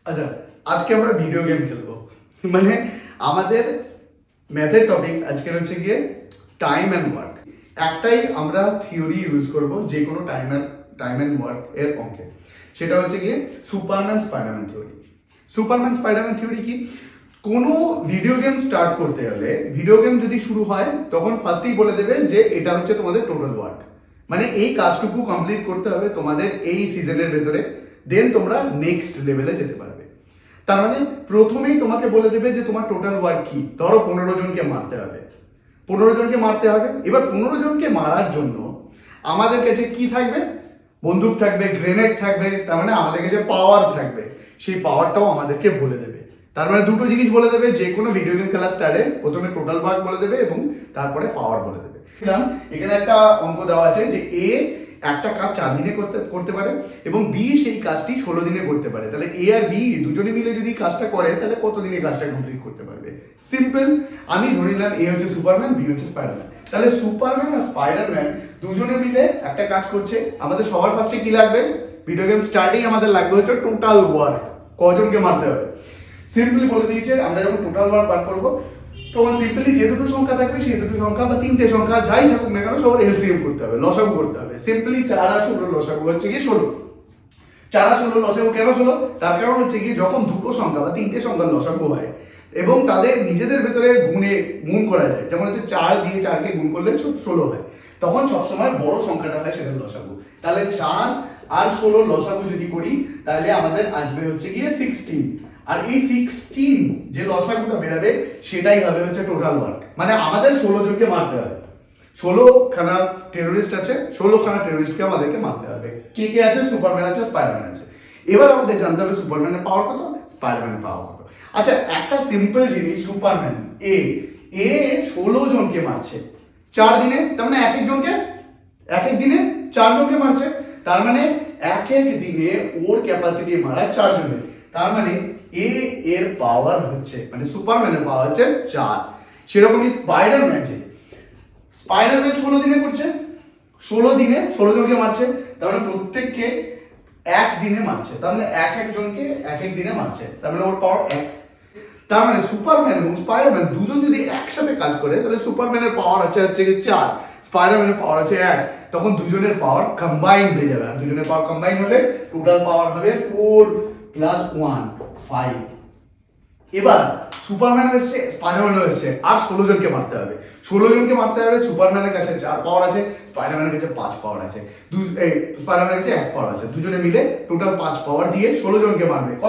আচ্ছা, আজকে আমরা ভিডিও গেম খেলবো। মানে আমাদের ম্যাথের টপিক আজকের হচ্ছে গিয়ে টাইম অ্যান্ড ওয়ার্ক। একটাই আমরা থিওরি ইউজ করব যে কোনো টাইম অ্যান্ড ওয়ার্ক এর অঙ্কে। সেটা হচ্ছে গিয়ে Superman Spiderman theory. Superman Spiderman theory কি? কোনো ভিডিও গেম স্টার্ট করতে গেলে, ভিডিও গেম যদি শুরু হয় তখন ফার্স্টেই বলে দেবে যে এটা হচ্ছে তোমাদের টোটাল ওয়ার্ক। মানে এই কাজটুকু কমপ্লিট করতে হবে তোমাদের এই সিজনের ভেতরে, দেন তোমরা নেক্সট লেভেলে যেতে পারবে। তার মানে প্রথমেই তোমাকে বলে দেবে যে তোমার টোটাল ওয়ার্ক কি। ধরো 15 জনকে মারতে হবে, 15 জনকে মারতে হবে। এবার 15 জনকে মারার জন্য আমাদের কাছে কি থাকবে? বন্দুক থাকবে, গ্রেনেড থাকবে, তার মানে আমাদের কাছে পাওয়ার থাকবে। সেই পাওয়ারটাও আমাদেরকে বলে দেবে। তার মানে দুটো জিনিস বলে দেবে যে কোনো ভিডিও গেম খেলা স্টার্টে, প্রথমে টোটাল ওয়ার্ক বলে দেবে এবং তারপরে পাওয়ার বলে দেবে। এখানে একটা অঙ্ক দেওয়া আছে যে এ একটা কাজ 4 দিনে করতে পারে এবং বি সেই কাজটি 16 দিনে করতে পারে। তাহলে এ আর বি দুজনে মিলে যদি কাজটা করে তাহলে কত দিনে কাজটা কমপ্লিট করতে পারবে? সিম্পল। আমি ধরে নিলাম এ হচ্ছে সুপারম্যান, বি হচ্ছে স্পাইডারম্যান। তাহলে সুপারম্যান আর স্পাইডারম্যান দুজনে মিলে একটা কাজ করছে। আমাদের সবার ফার্স্টে কি লাগবে? ভিডিও গেম স্টার্টিং আমাদের লাগবে হচ্ছে টোটাল ওয়ার্ক, কজনকে মারতে হবে। সিম্পলি বলে দিয়েছে, আমরা যখন টোটাল ওয়ার্ক বার করবো তখন সিম্পলি যে দুটো সংখ্যা থাকবে সেই দুটো সংখ্যা বা 3টে সংখ্যা যাই থাকুক না কেন সবার এলসিএম করতে হবে, লসাগু করতে হবে। সিম্পলি 4 আর 16 লসাগু হচ্ছে কি 16। 4 আর 16 লসাগু কেন 16? তার কারণ হচ্ছে কি যখন দুটো সংখ্যা বা 3টে সংখ্যার লসাগু হয় এবং তাদের নিজেদের ভেতরে গুণ করা যায়, যেমন হচ্ছে 4 দিয়ে 4কে গুণ করলে 16 হয়, তখন সবসময় বড় সংখ্যাটা হয় সেটা লসাগু। তাহলে 4 আর 16 লসাগু যদি করি তাহলে আমাদের আসবে হচ্ছে গিয়ে 16। আর এই 16 যে লসাগুটা বেরাবে সেটাই হবে হচ্ছে টোটাল ওয়ার্ক। মানে আমাদের 16 জনকে মারতে হবে। 16খানা টেরোরিস্ট আছে, 16খানা টেরোরিস্টকে আমাদেরকে মারতে হবে। কে কে আছে? সুপারম্যান আছে, স্পাইডারম্যান আছে। এবার আমাদের জানতে হবে সুপারম্যানের পাওয়ার কত, স্পাইডারম্যানের পাওয়ার কত। আচ্ছা, একটা সিম্পল জিনিস, সুপারম্যান এ 16 জনকে মারছে 4 দিনে, তার মানে এক এক দিনে 4 জনকে মারছে। তার মানে এক দিনে ওর ক্যাপাসিটি মারা 4 জনের। তার মানে এ এর পাওয়ার হচ্ছে, মানে সুপারম্যানের পাওয়ার হচ্ছে 4। সেরকমই স্পাইডারম্যান 16 দিনে করছে, 16 দিনে 16 জনকে মারছে। তার মানে প্রত্যেককে এক দিনে মারছে, তার মানে এক জনকে এক দিনে মারছে, তার মানে ওর পাওয়ার 1। তার মানে সুপারম্যান এবং স্পাইডারম্যান দুজন যদি একসাথে কাজ করে তাহলে সুপারম্যানের পাওয়ার হচ্ছে 4, স্পাইডারম্যানের পাওয়ার আছে 1। তখন দুজনের পাওয়ার কম্বাইন হয়ে যাবে, আর দুজনের পাওয়ার কম্বাইন হলে টোটাল পাওয়ার হবে 4 + 1 5। এবার সুপারম্যান এসছে, স্পাইডারম্যান এসছে, আর 16 জনকে মারতে হবে। 16 জনকে মারতে হবে। সুপারম্যানের কাছে 4 পাওয়ার আছে, স্পাইডারম্যানের কাছে 5 পাওয়ার আছে, স্পাইডারম্যানের কাছে 1 পাওয়ার আছে। দুজনে মিলে টোটাল 5 পাওয়ার দিয়ে 16 জনকে মারবে।